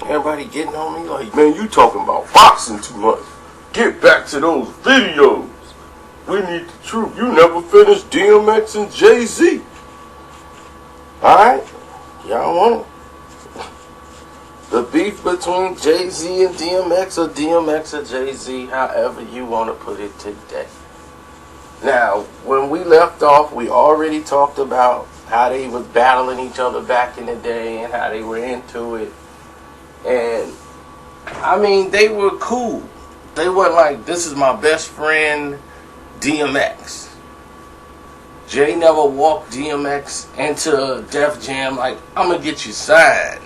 Everybody getting on me like, man, you talking about boxing too much. Get back to those videos. We need the truth. You never finished DMX and Jay Z. Alright? Y'all want it? The beef between Jay Z and DMX, or DMX and Jay Z, however you want to put it today. Now, when we left off, we already talked about how they was battling each other back in the day and how they were into it. And, I mean, they were cool. They weren't like, this is my best friend, DMX. Jay never walked DMX into Def Jam like, I'm going to get you signed.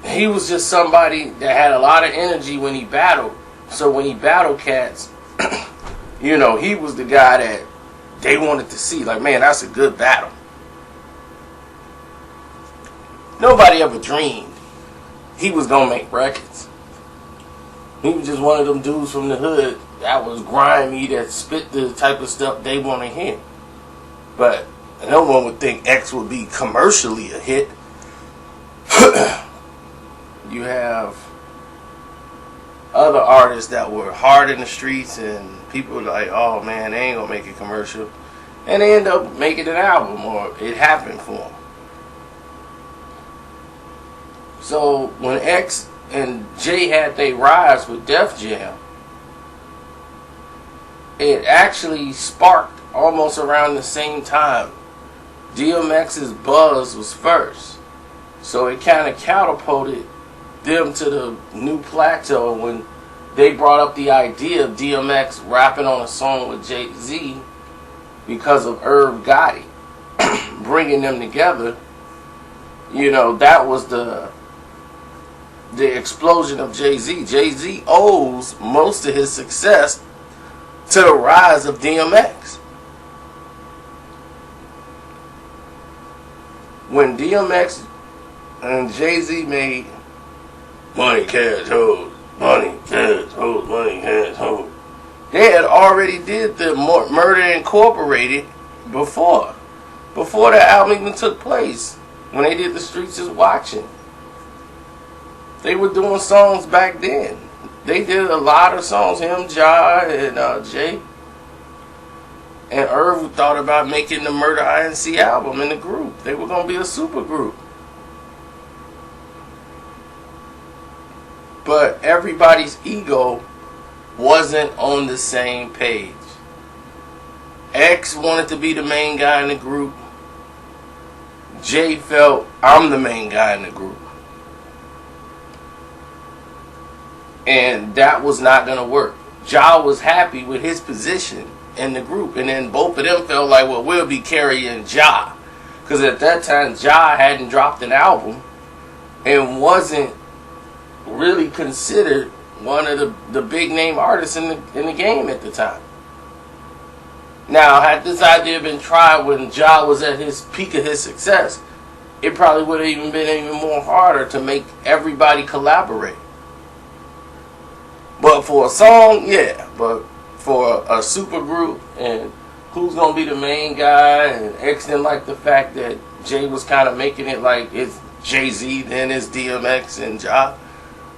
He was just somebody that had a lot of energy when he battled. So when he battled cats, you know, he was the guy that they wanted to see. Like, man, that's a good battle. Nobody ever dreamed he was going to make records. He was just one of them dudes from the hood that was grimy, that spit the type of stuff they want to hear. But no one would think X would be commercially a hit. You have other artists that were hard in the streets and people were like, oh man, they ain't gonna make a commercial. And they end up making an album, or it happened for them. So when X and Jay had their rise with Def Jam, it actually sparked almost around the same time. DMX's buzz was first. So it kind of catapulted them to the new plateau when they brought up the idea of DMX rapping on a song with Jay Z because of Irv Gotti bringing them together. You know, that was the explosion of Jay Z. Jay Z owes most of his success to the rise of DMX. When DMX and Jay Z made Money, Cash, Hoes, Money, Cash, Hoes, Money, Cash, Hoes, they had already did the Murder Incorporated before the album even took place. When they did The Streets Is Watching, they were doing songs back then. They did a lot of songs, him, Ja, and Jay. And Irv thought about making the Murder INC album in the group. They were going to be a super group. But everybody's ego wasn't on the same page. X wanted to be the main guy in the group. Jay felt, I'm the main guy in the group. And that was not going to work. Ja was happy with his position in the group. And then both of them felt like, well, we'll be carrying Ja. Because at that time, Ja hadn't dropped an album and wasn't really considered one of the big name artists in the game at the time. Now, had this idea been tried when Ja was at his peak of his success, it probably would have been even more harder to make everybody collaborate. But for a song, yeah. But for a super group and who's going to be the main guy, and X didn't like the fact that Jay was kind of making it like it's Jay Z, then it's DMX and Ja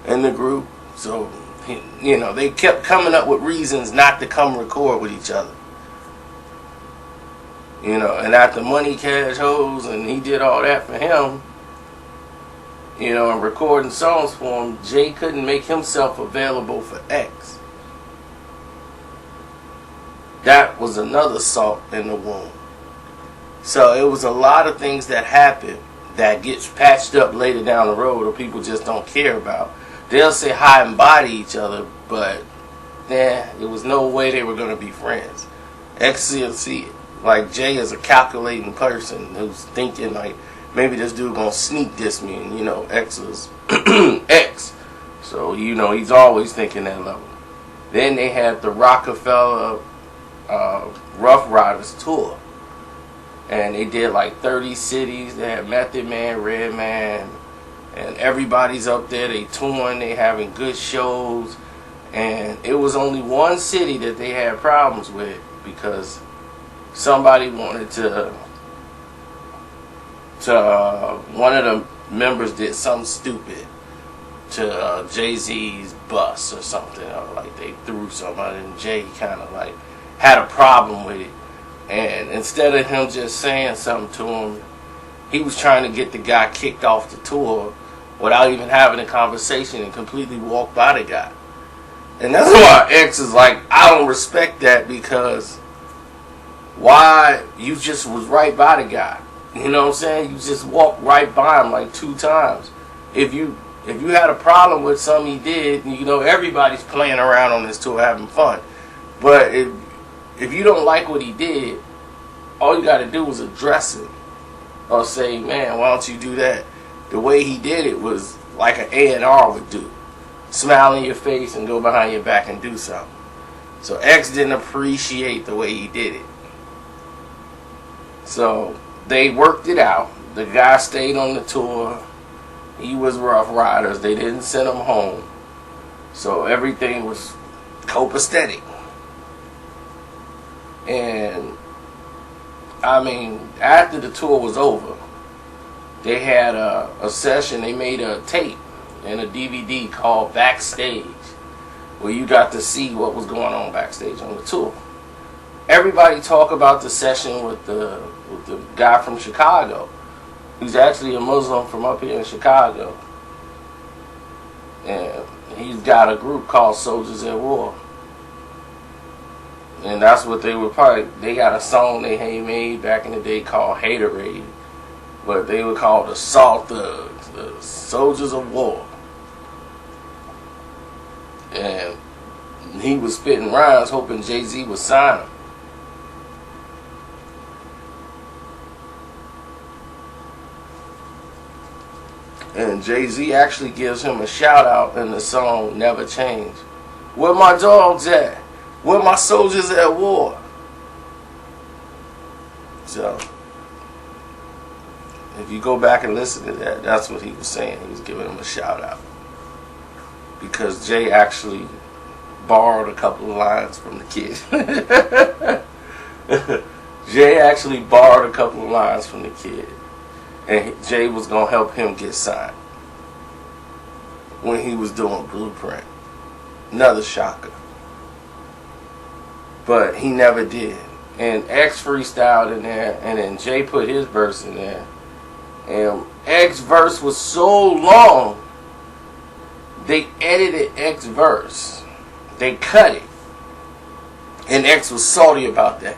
in the group. So, you know, they kept coming up with reasons not to come record with each other. You know, and after Money, Cash, Hoes, and he did all that for him, you know, and recording songs for him, Jay couldn't make himself available for X. That was another salt in the wound. So it was a lot of things that happened that gets patched up later down the road or people just don't care about. They'll say hi and bye to each other, but there was no way they were going to be friends. X will see it. Like, Jay is a calculating person who's thinking like, maybe this dude gonna sneak diss me, and you know, X is X. So, you know, he's always thinking that level. Then they had the Rockefeller Rough Riders tour. And they did like 30 cities. They had Method Man, Redman, and everybody's up there. They touring, they having good shows. And it was only one city that they had problems with because somebody wanted to one of the members did something stupid to Jay Z's bus or something, or like they threw somebody, and Jay kind of like had a problem with it. And instead of him just saying something to him, he was trying to get the guy kicked off the tour without even having a conversation, and completely walked by the guy. And that's why X is like, I don't respect that, because why? You just was right by the guy. You know what I'm saying? You just walked right by him like 2 times. If you had a problem with something he did, you know, everybody's playing around on this tour having fun. But if you don't like what he did, all you got to do is address it. Or say, man, why don't you do that? The way he did it was like an A&R would do. Smile in your face and go behind your back and do something. So X didn't appreciate the way he did it. So they worked it out. The guy stayed on the tour. He was Rough Riders. They didn't send him home. So everything was copacetic. And I mean, after the tour was over, they had a session. They made a tape and a DVD called Backstage, where you got to see what was going on backstage on the tour. Everybody talk about the session with the guy from Chicago. He's actually a Muslim from up here in Chicago, and he's got a group called Soldiers at War. And that's what they were they got a song they made back in the day called Haterade. But they were called the Salt Thugs, the Soldiers of War. And he was spitting rhymes hoping Jay Z would sign him. And Jay Z actually gives him a shout out in the song Never Change. Where my dogs at? Where my soldiers at war? So, if you go back and listen to that, that's what he was saying. He was giving him a shout out. Because Jay actually borrowed a couple of lines from the kid. Jay actually borrowed a couple of lines from the kid. And Jay was going to help him get signed when he was doing Blueprint. Another shocker. But he never did. And X freestyled in there, and then Jay put his verse in there. And X verse was so long, they edited X verse. They cut it. And X was salty about that.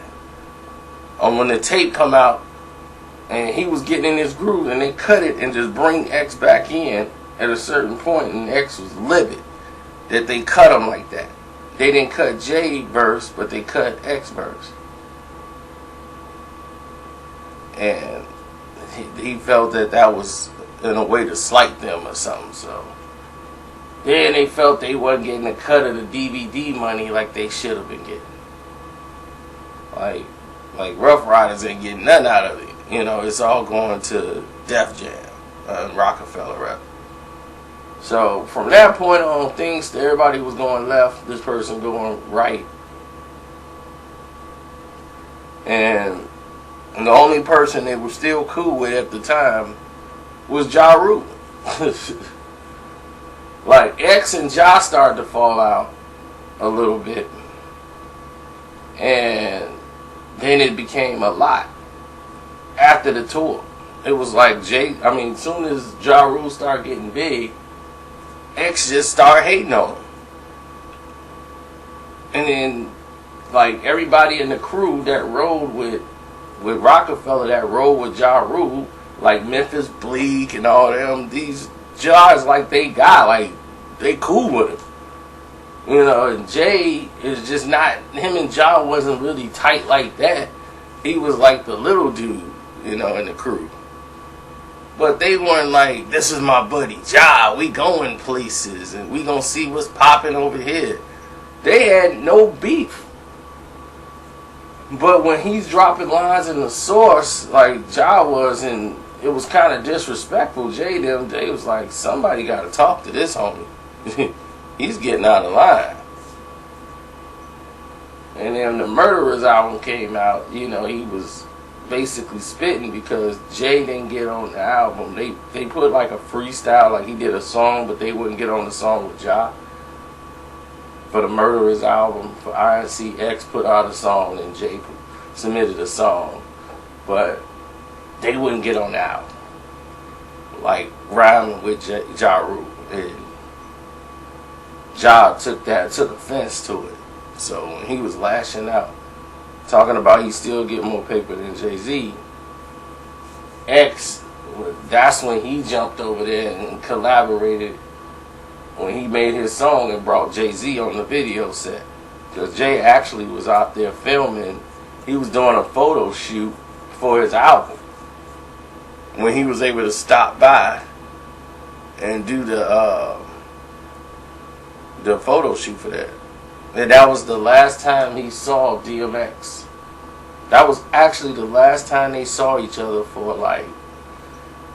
When the tape come out, and he was getting in his groove, and they cut it and just bring X back in at a certain point, and X was livid that they cut him like that. They didn't cut J verse, but they cut X verse. And he felt that was in a way to slight them or something. So then they felt they wasn't getting a cut of the DVD money like they should have been getting. Like Rough Riders ain't getting nothing out of it. You know, it's all going to Def Jam and Rockefeller Rep. So from that point on, everybody was going left, this person going right. And the only person they were still cool with at the time was Ja Rule. Like X and Ja started to fall out a little bit. And then it became a lot after the tour. It was like as soon as Ja Rule started getting big, X just started hating on him. And then, like, everybody in the crew that rode with Rockefeller, that rode with Ja Rule, like Memphis Bleak and all them, these Ja's like they got, like, they cool with him. You know, and Jay is just not, him and Ja wasn't really tight like that. He was like the little dude, you know, in the crew. But they weren't like, this is my buddy Ja, we going places and we gonna see what's popping over here. They had no beef. But when he's dropping lines in the source, like Ja was, and it was kind of disrespectful, Jay was like, somebody gotta talk to this homie. He's getting out of line. And then the Murderers album came out, you know, he was basically spitting because Jay didn't get on the album. They put like a freestyle, like he did a song, but they wouldn't get on the song with Ja. For the Murderers album, for INC, X put out a song and Jay submitted a song, but they wouldn't get on the album. Like rhyming with Ja Rule, and Ja took offense to it. So when he was lashing out, talking about he still get more paper than Jay Z, X, that's when he jumped over there and collaborated when he made his song and brought Jay Z on the video set. Because Jay actually was out there filming. He was doing a photo shoot for his album when he was able to stop by and do the photo shoot for that. And that was the last time he saw DMX. That was actually the last time they saw each other for like,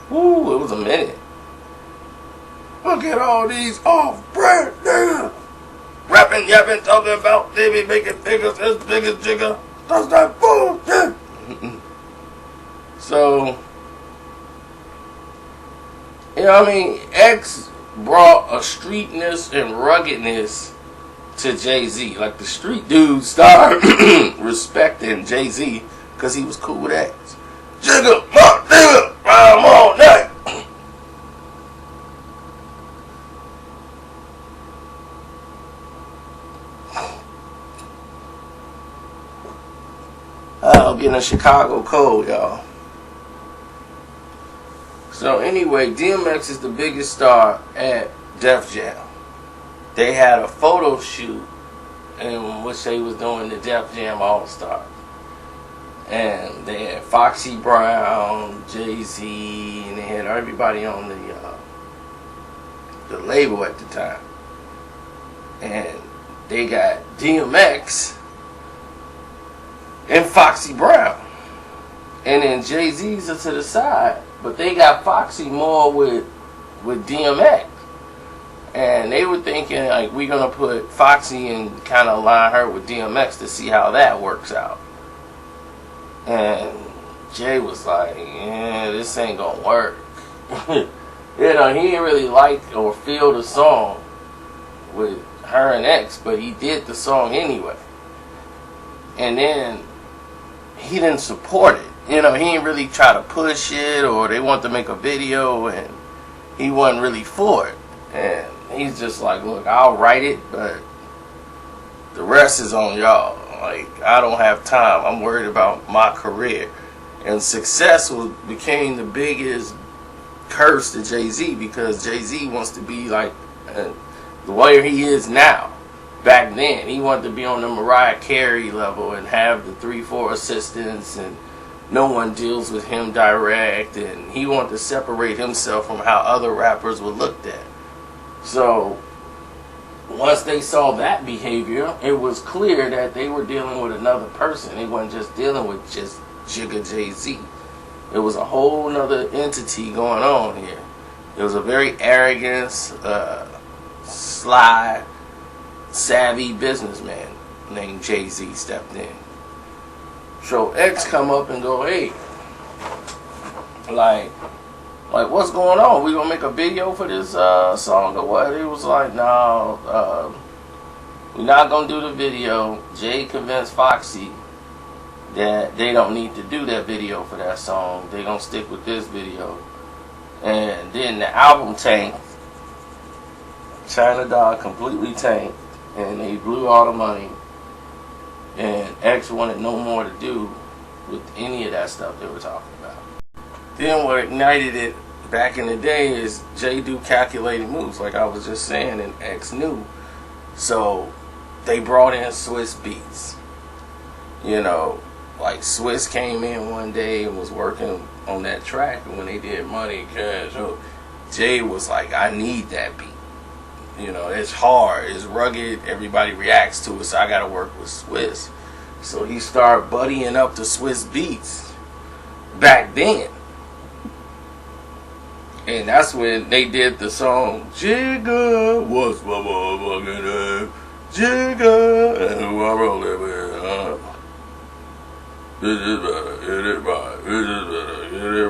woo, it was a minute. Look at all these off-brand niggas. Rapping, yapping, talking about they be making figures as big as Jigga. That's that bullshit. So, you know what I mean? X brought a streetness and ruggedness to Jay Z. Like the street dudes started respecting Jay Z because he was cool with X. Jigga, my nigga, I'm all night. I'm getting a Chicago cold, y'all. So anyway, DMX is the biggest star at Def Jam. They had a photo shoot in which they was doing the Def Jam All-Star. And they had Foxy Brown, Jay Z, and they had everybody on the label at the time. And they got DMX and Foxy Brown. And then Jay Z's are to the side. But they got Foxy more with DMX. And they were thinking, like, we're going to put Foxy and kind of line her with DMX to see how that works out. And Jay was like, yeah, this ain't going to work. You know, he didn't really like or feel the song with her and X, but he did the song anyway. And then he didn't support it. You know, he didn't really try to push it, or they want to make a video, and he wasn't really for it. And he's just like, look, I'll write it, but the rest is on y'all. Like, I don't have time. I'm worried about my career. And success became the biggest curse to Jay Z, because Jay Z wants to be like the way he is now. Back then, he wanted to be on the Mariah Carey level and have the 3-4 assistants, and no one deals with him direct, and he wanted to separate himself from how other rappers were looked at. So once they saw that behavior, it was clear that they were dealing with another person. They wasn't just dealing with just Jigga Jay Z. It was a whole nother entity going on here. It was a very arrogant, sly, savvy businessman named Jay Z stepped in. So X come up and go, hey, like what's going on? We gonna make a video for this song or what? He was like, no, we're not gonna do the video. Jay convinced Foxy that they don't need to do that video for that song. They gonna stick with this video. And then the album tanked. China Dog completely tanked, and they blew all the money. And X wanted no more to do with any of that stuff they were talking about. Then what ignited it back in the day is Jay do calculated moves, like I was just saying, and X knew. So they brought in Swiss Beats. You know, like Swiss came in one day and was working on that track, and when they did Money Cash, Jay was like, I need that beat. You know, it's hard, it's rugged, everybody reacts to it, so I gotta work with Swiss. So he started buddying up to Swiss Beats back then. And that's when they did the song, Jigga, what's my motherfucking name? Jigga, and who I roll it with. It is right, it is right, it is right, it is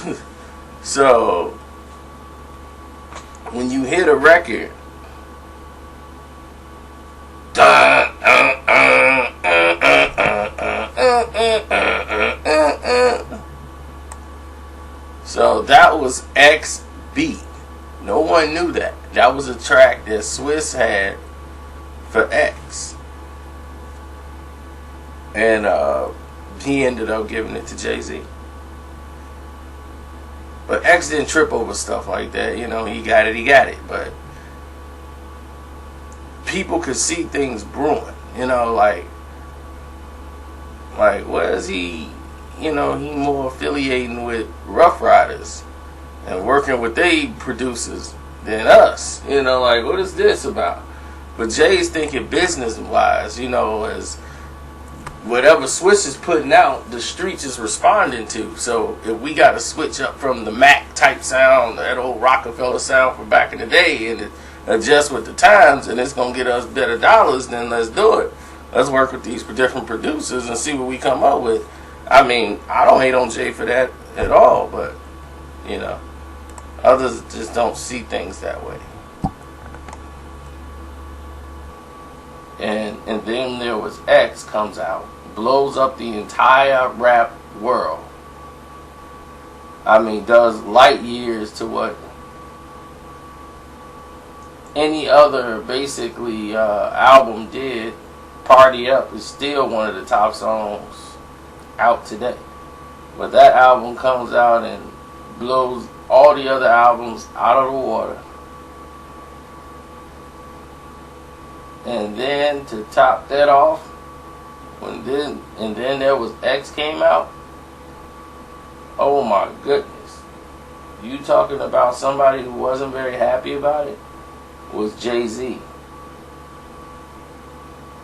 right. So, when you hit a record, so that was X beat. No one knew that. That was a track that Swiss had for X. And he ended up giving it to Jay Z. But X didn't trip over stuff like that. You know, he got it. But people could see things brewing. You know, like where is he? You know, he more affiliating with Rough Riders and working with they producers than us. You know, like, what is this about? But Jay's thinking business-wise, you know, as whatever Swiss is putting out, the streets is responding to. So if we got to switch up from the Mac type sound, that old Rockefeller sound from back in the day, and adjust with the times, and it's going to get us better dollars, then let's do it. Let's work with these different producers and see what we come up with. I mean, I don't hate on Jay for that at all, but, you know, others just don't see things that way. And then there was X comes out, blows up the entire rap world. I mean, does light years to what any other basically album did. Party Up is still one of the top songs out today. But that album comes out and blows all the other albums out of the water. And then to top that off, and then there was X came out. Oh my goodness. You talking about somebody who wasn't very happy about it was Jay Z.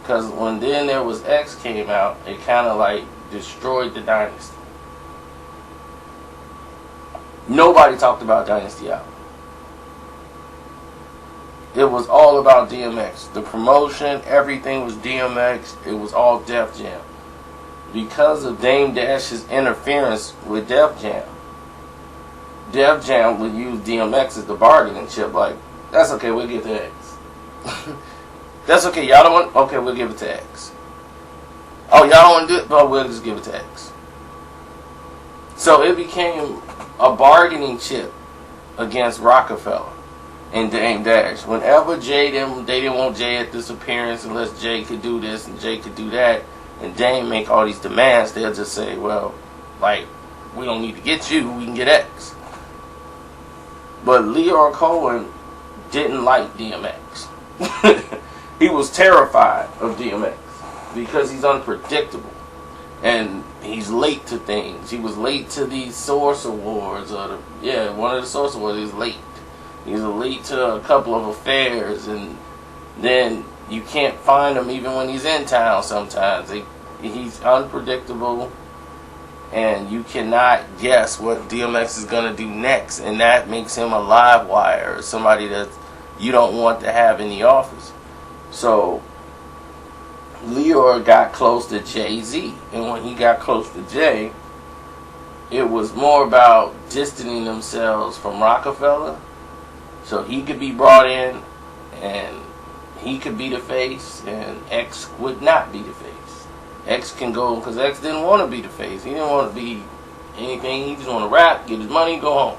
Because when then there was X came out, it kind of like destroyed the Dynasty. Nobody talked about Dynasty album. It was all about DMX. The promotion, everything was DMX. It was all Def Jam. Because of Dame Dash's interference with Def Jam would use DMX as the bargaining chip. Like, that's okay, we'll give it to X. That's okay, y'all don't want, okay, we'll give it to X. Oh, y'all don't want to do it? Well, we'll just give it to X. So it became a bargaining chip against Rockefeller and Dame Dash. Whenever they didn't want Jay at this appearance unless Jay could do this and Jay could do that, and Dame make all these demands, they'll just say, well, like, we don't need to get you, we can get X. But Leor Cohen didn't like DMX. He was terrified of DMX because he's unpredictable and he's late to things. He was late to the Source Awards, one of the Source Awards. He was late. He was late to a couple of affairs, and then you can't find him even when he's in town. Sometimes he's unpredictable, and you cannot guess what DMX is gonna do next, and that makes him a live wire or somebody that you don't want to have in the office. So Leor got close to Jay Z, and when he got close to Jay, it was more about distancing themselves from Rockefeller, so he could be brought in, and he could be the face, and X would not be the face. X can go, because X didn't want to be the face. He didn't want to be anything. He just want to rap, get his money, go home.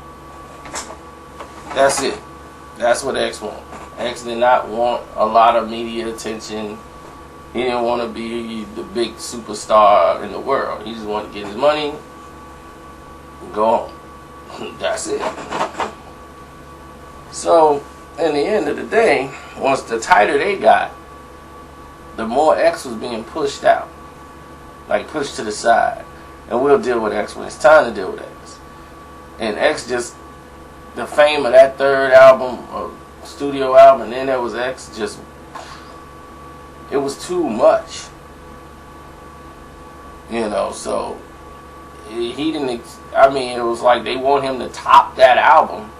That's it. That's what X wanted. X did not want a lot of media attention. He didn't want to be the big superstar in the world. He just wanted to get his money and go home. That's it. So, in the end of the day, once the tighter they got, the more X was being pushed out. Like, pushed to the side. And we'll deal with X when it's time to deal with X. And X just, the fame of that third album, studio album, and then there was X, just, it was too much. You know, so he didn't, it was like they want him to top that album,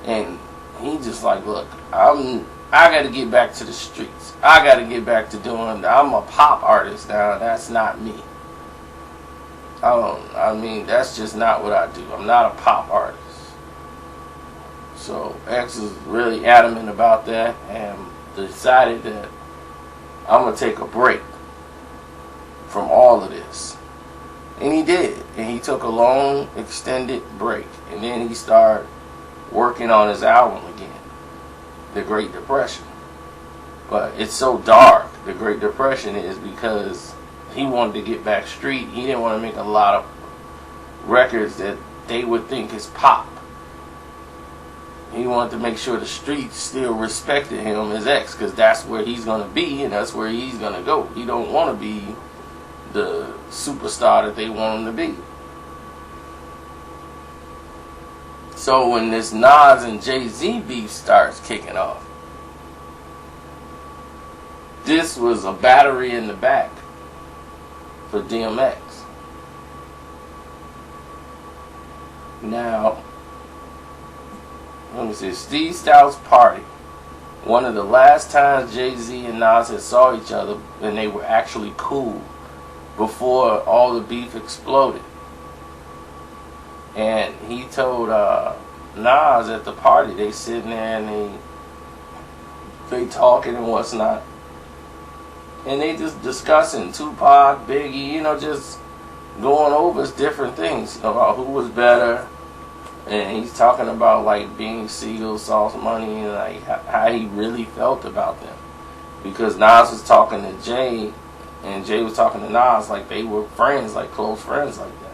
and he just like, look, I'm I got to get back to the streets. I got to get back to doing. I'm a pop artist now. That's not me. I mean, that's just not what I do. I'm not a pop artist. So X is really adamant about that and decided that I'm going to take a break from all of this. And he did. And he took a long, extended break. And then he started working on his album again, The Great Depression. But it's so dark, The Great Depression is, because he wanted to get back street. He didn't want to make a lot of records that they would think is pop. He wanted to make sure the streets still respected him as X, because that's where he's going to be and that's where he's going to go. He don't want to be the superstar that they want him to be. So when this Nas and Jay Z beef starts kicking off, this was a battery in the back for DMX. Now, let me see, Steve Stout's party, one of the last times Jay Z and Nas had saw each other and they were actually cool before all the beef exploded. And he told Nas at the party, they sitting there and they talking and what's not. And they just discussing Tupac, Biggie, you know, just going over different things about who was better. And he's talking about like Being Siegel, Sauce Money, and like how he really felt about them. Because Nas was talking to Jay, and Jay was talking to Nas like they were friends, like close friends like that.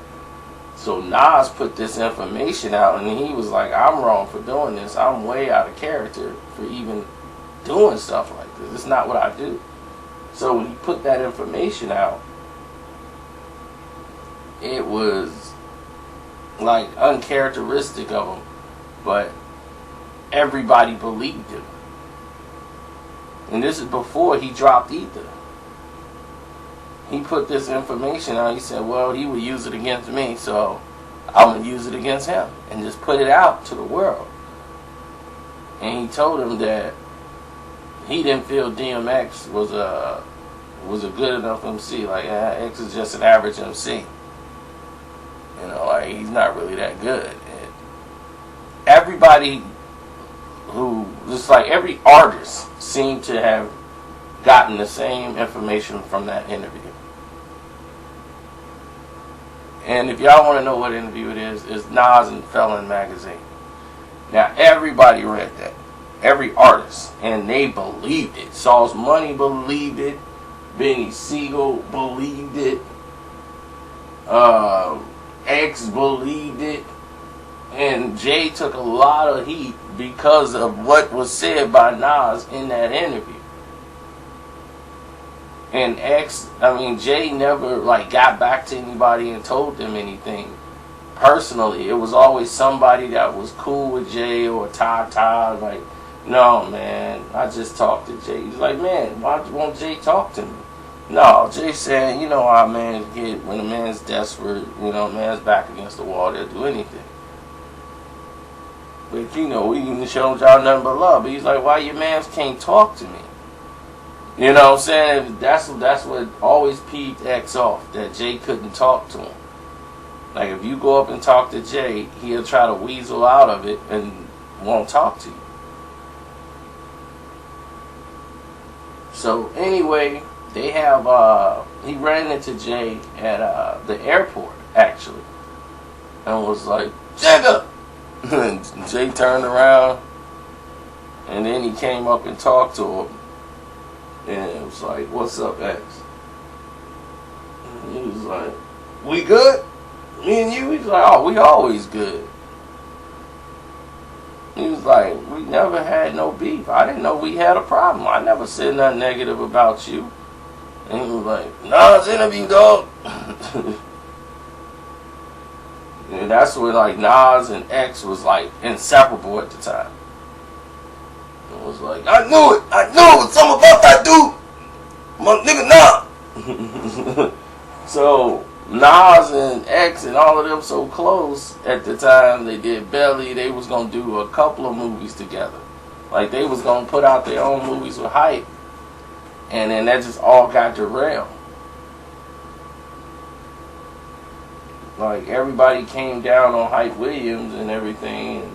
So Nas put this information out, and he was like, I'm wrong for doing this. I'm way out of character for even doing stuff like this. It's not what I do. So when he put that information out, it was like uncharacteristic of him, but everybody believed him. And this is before he dropped Ether. He put this information out. He said, well, he would use it against me, so I'm going to use it against him, and just put it out to the world. And he told him that he didn't feel DMX was a good enough MC. Like, X is just an average MC. You know, like, he's not really that good. And everybody who, just like every artist, seemed to have gotten the same information from that interview. And if y'all want to know what interview it is, it's Nas and Felon magazine. Now, everybody read that. Every artist. And they believed it. Sauce Money believed it. Benny Siegel believed it. X believed it. And Jay took a lot of heat because of what was said by Nas in that interview. And Jay never like got back to anybody and told them anything personally. It was always somebody that was cool with Jay or Todd. Like, no, man, I just talked to Jay. He's like, man, why won't Jay talk to me? No, Jay said, you know how man get when a man's desperate, you know, man's back against the wall, they'll do anything. But you know, we even showed y'all nothing but love. But he's like, why your mans can't talk to me? You know what I'm saying? That's what always peeved X off, that Jay couldn't talk to him. Like, if you go up and talk to Jay, he'll try to weasel out of it and won't talk to you. So anyway, they have he ran into Jay at the airport actually, and was like, Jigga! And Jay turned around, and then he came up and talked to him, and it was like, what's up, X? And he was like, we good? Me and you? He's like, oh, we always good. He was like, we never had no beef. I didn't know we had a problem. I never said nothing negative about you. And he was like, Nas interview, dog. And that's when like Nas and X was like inseparable at the time. It was like, I knew it. I knew it was something about that dude. My nigga Nas. So Nas and X and all of them so close at the time, they did Belly. They was gonna do a couple of movies together, Like, they was gonna put out their own movies with Hype, and then that just all got derailed. Like, everybody came down on Hype Williams and everything,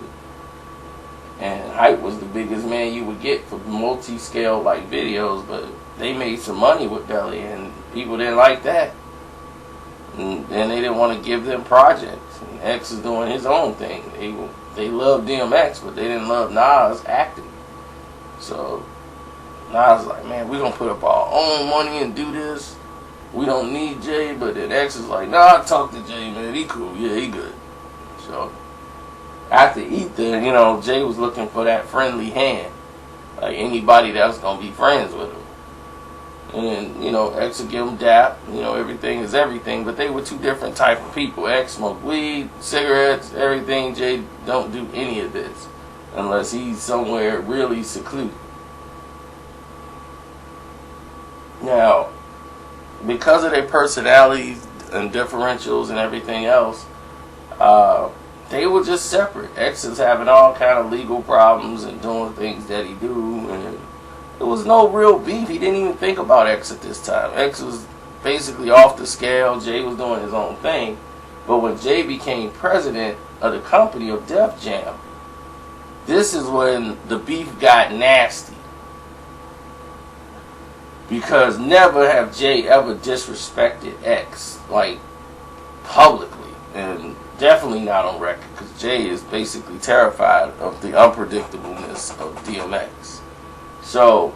and Hype was the biggest man you would get for multi-scale like videos, but they made some money with Belly, and people didn't like that. And then they didn't want to give them projects. And X is doing his own thing. They loved DMX, but they didn't love Nas acting. So Nas was like, man, we're going to put up our own money and do this. We don't need Jay. But then X is like, nah, I talked to Jay, man. He cool. Yeah, he good. So after Ether, you know, Jay was looking for that friendly hand. Like anybody that was going to be friends with him. And, you know, X would give him dap. You know, everything is everything. But they were two different type of people. X smoked weed, cigarettes, everything. Jay don't do any of this unless he's somewhere really secluded. Now, because of their personalities and differentials and everything else, they were just separate. X is having all kind of legal problems and doing things that he do, and there was no real beef. He didn't even think about X at this time. X was basically off the scale. Jay was doing his own thing. But when Jay became president of the company of Def Jam, this is when the beef got nasty. Because never have Jay ever disrespected X, like, publicly. And definitely not on record. Because Jay is basically terrified of the unpredictableness of DMX. So,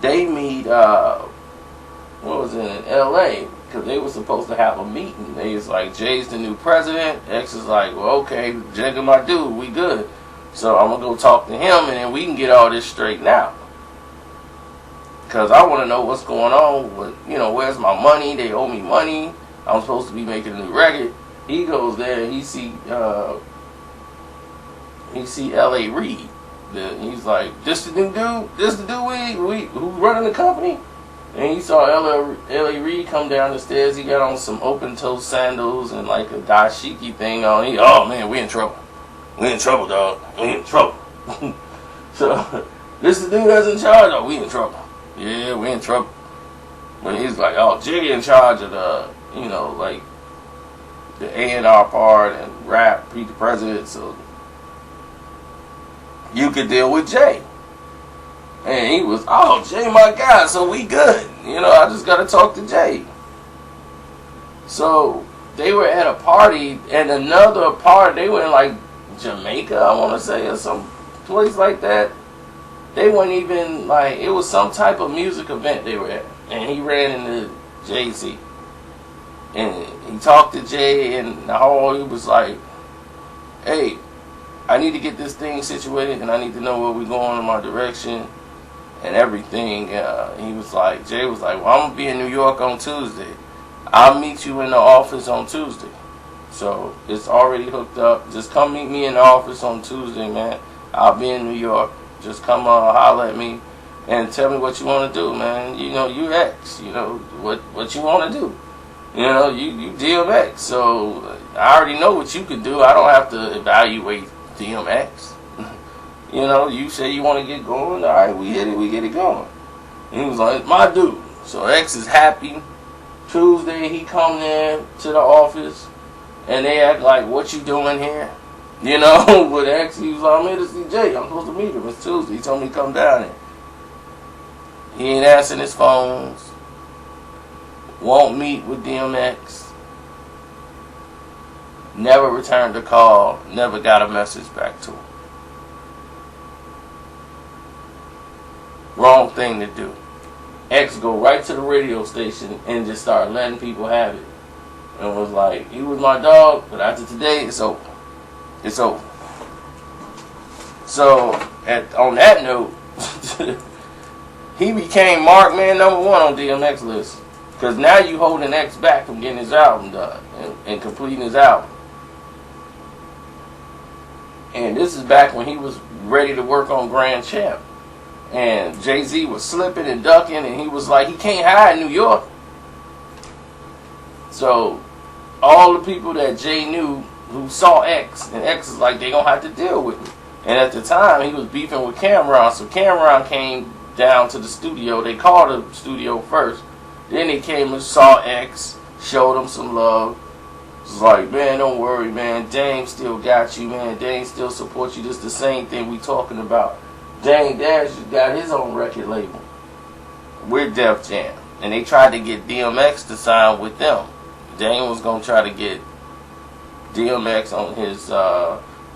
they meet, what was it, in LA, because they were supposed to have a meeting. They was like, Jay's the new president. X is like, well, okay, Jigga my dude, we good. So I'm going to go talk to him, and then we can get all this straightened out. Because I want to know what's going on with, you know, where's my money? They owe me money. I'm supposed to be making a new record. He goes there, and he see L.A. Reid. He's like, this the new dude? This the dude who's running the company? And he saw L.A. Reid come down the stairs. He got on some open-toe sandals and like a dashiki thing on. Oh man, we in trouble. We in trouble, dog. We in trouble. So, this the dude that's in charge? Oh, we in trouble. Yeah, we in trouble. But he's like, oh, Jiggy in charge of the, you know, like, the A&R part and rap, Pete the President, so you could deal with Jay. And he was, oh, Jay my guy, so we good. You know, I just got to talk to Jay. So they were at a party, and another party, they were in like Jamaica, I want to say, or some place like that. They weren't even, like, it was some type of music event they were at. And he ran into Jay Z. And he talked to Jay, and the whole, he was like, hey, I need to get this thing situated, and I need to know where we're going in my direction and everything. He was like, Jay was like, well, I'm going to be in New York on Tuesday. I'll meet you in the office on Tuesday. So it's already hooked up. Just come meet me in the office on Tuesday, man. I'll be in New York. Just come holler at me and tell me what you want to do, man. You know, you X. You know, what you want to do. You know, you DMX. So I already know what you can do. I don't have to evaluate DMX. You know, you say you want to get going. All right, we hit it. We get it going. And he was like, my dude. So X is happy. Tuesday, he come there to the office, and they act like, what you doing here? You know, but X, he was like, I'm here to see Jay. I'm supposed to meet him. It's Tuesday. He told me to come down there. He ain't answering his phones. Won't meet with DMX. Never returned a call. Never got a message back to him. Wrong thing to do. X go right to the radio station and just start letting people have it. And was like, he was my dog, but after today, it's over. It's over. So, on that note, he became mark man number 1 on DMX list. Because now you holding X back from getting his album done and completing his album. And this is back when he was ready to work on Grand Champ. And Jay Z was slipping and ducking, and he was like, he can't hide in New York. So, all the people that Jay knew who saw X, and X is like, they gonna have to deal with me. And at the time, he was beefing with Cameron, so Cameron came down to the studio. They called the studio first. Then they came and saw X, showed him some love. It's like, man, don't worry, man. Dame still got you, man. Dame still supports you. This the same thing we talking about. Dame Dash got his own record label. We're Def Jam. And they tried to get DMX to sign with them. Dame was going to try to get DMX on his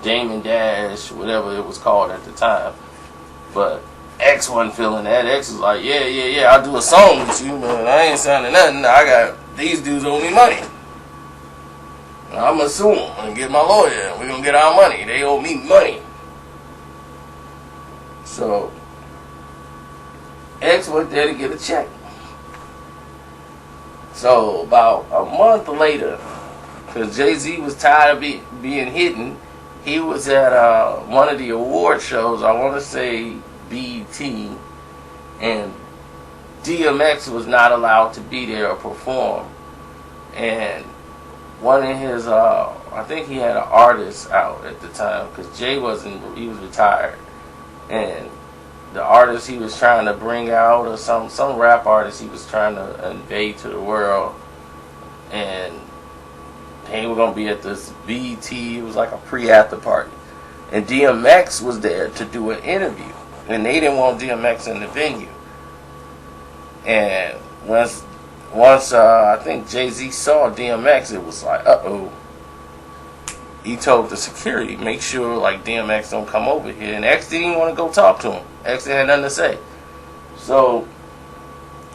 Dame and Dash, whatever it was called at the time. But X wasn't feeling that. X was like, yeah, I'll do a song with you, man. I ain't signing nothing. I got, these dudes owe me money. I'm going to sue them and get my lawyer. We're going to get our money. They owe me money. So, X went there to get a check. So, about a month later, because Jay Z was tired of being hidden, he was at one of the award shows, I want to say BET, and DMX was not allowed to be there or perform. And one of his, I think he had an artist out at the time, because Jay wasn't, he was retired. And the artist he was trying to bring out, or some rap artist he was trying to invade to the world, and they were going to be at this BET, it was like a pre-after party. And DMX was there to do an interview, and they didn't want DMX in the venue. And once I think Jay Z saw DMX, it was like, uh-oh. He told the security, make sure like DMX don't come over here. And X didn't even want to go talk to him. X had nothing to say. So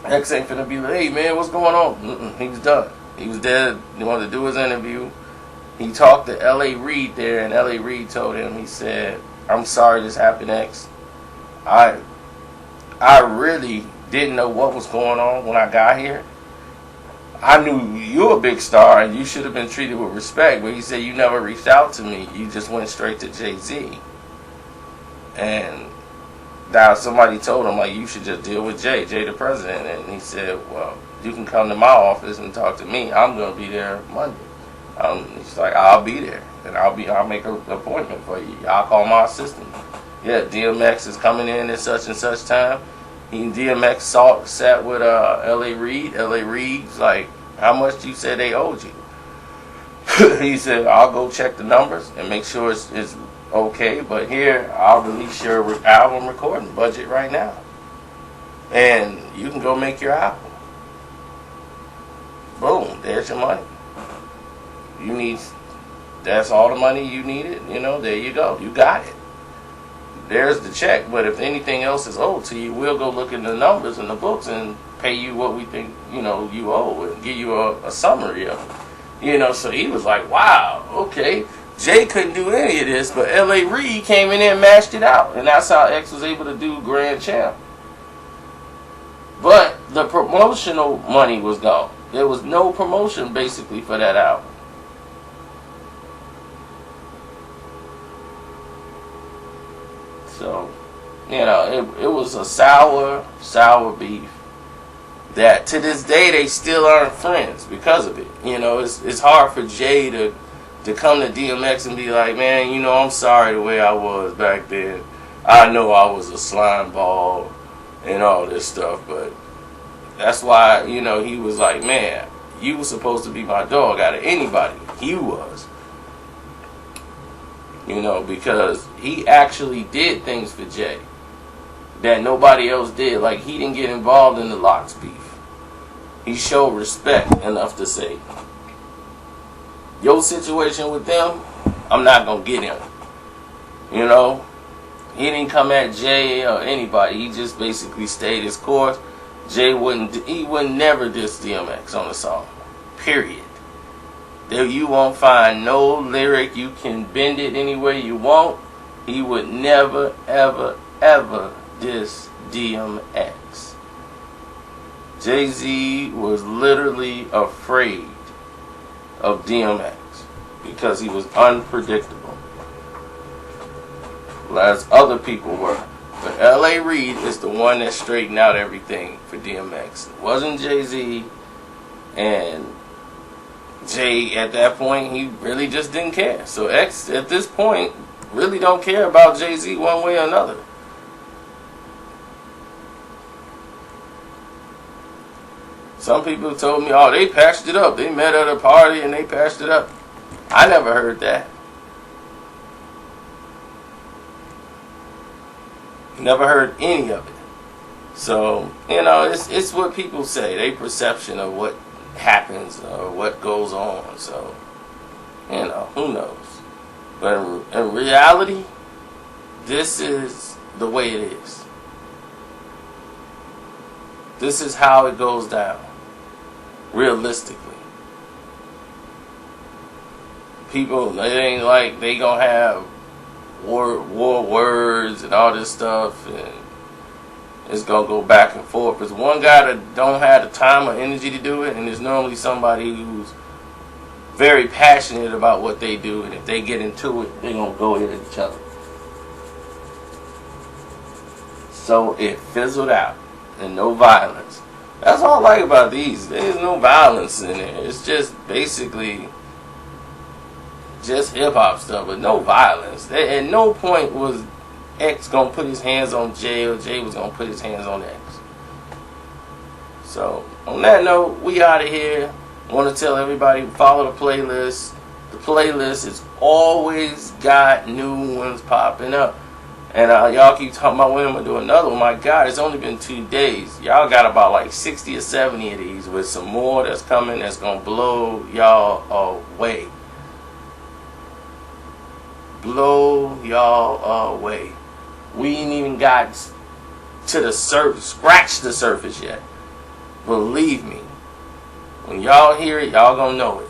X ain't finna be like, hey man, what's going on? He was done. He was there. He wanted to do his interview. He talked to L.A. Reid there, and L.A. Reid told him, he said, I'm sorry this happened, X. I really didn't know what was going on when I got here. I knew you were a big star and you should have been treated with respect, but he said you never reached out to me. You just went straight to Jay Z. And now somebody told him, like, you should just deal with Jay the president. And he said, well, you can come to my office and talk to me. I'm going to be there Monday. He's like, I'll be there. And I'll make an appointment for you. I'll call my assistant. Yeah, DMX is coming in at such and such time. He and DMX sat with L.A. Reid. L.A. Reid's like, how much do you say they owed you? He said, I'll go check the numbers and make sure it's okay, but here, I'll release your album recording budget right now. And you can go make your album. Boom, there's your money. That's all the money you needed, there you go. You got it. There's the check, but if anything else is owed to you, we'll go look in the numbers in the books and pay you what we think, you owe, and give you a summary of it. So he was like, wow, okay. Jay couldn't do any of this, but L.A. Reid came in there and mashed it out, and that's how X was able to do Grand Champ. But the promotional money was gone. There was no promotion, basically, for that album. So, it was a sour beef that to this day they still aren't friends because of it. It's hard for Jay to come to DMX and be like, man, I'm sorry the way I was back then. I know I was a slime ball and all this stuff, but that's why, he was like, man, you were supposed to be my dog out of anybody. He was. Because he actually did things for Jay that nobody else did. Like, he didn't get involved in the Locks beef. He showed respect enough to say, your situation with them, I'm not going to get in. He didn't come at Jay or anybody. He just basically stayed his course. Jay would never diss DMX on a song. Period. There you won't find no lyric. You can bend it any way you want. He would never, ever, ever diss DMX. Jay Z was literally afraid of DMX because he was unpredictable, as other people were. But L.A. Reid is the one that straightened out everything for DMX. It wasn't Jay Z, and Jay, at that point, he really just didn't care. So X, at this point, really don't care about Jay Z one way or another. Some people told me, oh, they patched it up. They met at a party and they patched it up. I never heard that. Never heard any of it. So, it's what people say. They perception of what happens or what goes on. So, who knows? But in reality, this is the way it is. This is how it goes down. Realistically. People, it ain't like they gonna have war words and all this stuff, and it's gonna go back and forth. There's one guy that don't have the time or energy to do it, and there's normally somebody who's very passionate about what they do, and if they get into it, they're gonna go at each other. So it fizzled out, and no violence. That's all I like about these. There's no violence in it. It's just basically just hip-hop stuff, but no violence. At no point was X gonna put his hands on Jay, or Jay was gonna put his hands on X. So, on that note, we out of here. I want to tell everybody, follow the playlist. The playlist has always got new ones popping up. And y'all keep talking about when I'm going to do another one. My God, it's only been 2 days. Y'all got about like 60 or 70 of these with some more that's coming that's going to blow y'all away. Blow y'all away. We ain't even got to the surface, scratch the surface yet. Believe me. When y'all hear it, y'all gonna know it.